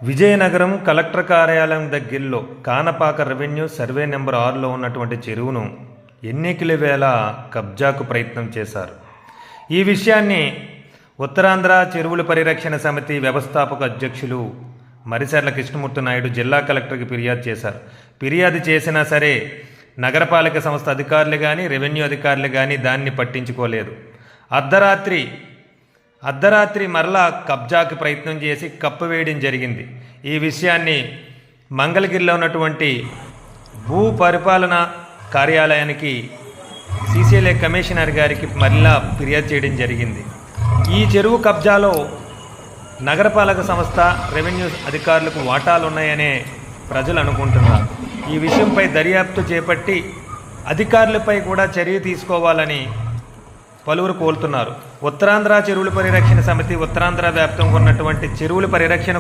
Vizianagaram collector కార్యాలయం దగ్గరలో కానపాక revenue survey number 6లో ఉన్నటువంటి చెరువును ఎన్నికల వేళ కబ్జాకు ప్రయత్నం చేశారు. ఈ విషయాన్ని ఉత్తరాంధ్ర చెరువుల పరిరక్షణ సమితి వ్యవస్థాపక అధ్యక్షులు మరిసర్ల కృష్ణమూర్తి నాయుడు జిల్లా కలెక్టర్కి ఫిర్యాదు చేశారు. ఫిర్యాదు చేసినా సరే నగరపాలక సంస్థ అధికారులు కానీ రెవెన్యూ అధికారులు కానీ దాన్ని పట్టించుకోలేదు. అర్ధరాత్రి మరలా కబ్జాకి ప్రయత్నం చేసి కప్పవేయడం జరిగింది. ఈ విషయాన్ని మంగళగిరిలో ఉన్నటువంటి భూ పరిపాలన కార్యాలయానికి సీసీఎల్ఏ కమిషనర్ గారికి మరలా ఫిర్యాదు చేయడం జరిగింది. ఈ చెరువు కబ్జాలో నగరపాలక సంస్థ రెవెన్యూ అధికారులకు వాటాలు ఉన్నాయనే ప్రజలు అనుకుంటున్నారు. ఈ విషయంపై దర్యాప్తు చేపట్టి అధికారులపై కూడా చర్య తీసుకోవాలని పలువురు కోరుతున్నారు. ఉత్తరాంధ్ర చెరువుల పరిరక్షణ సమితి ఉత్తరాంధ్ర వ్యాప్తంగా ఉన్నటువంటి చెరువుల పరిరక్షణ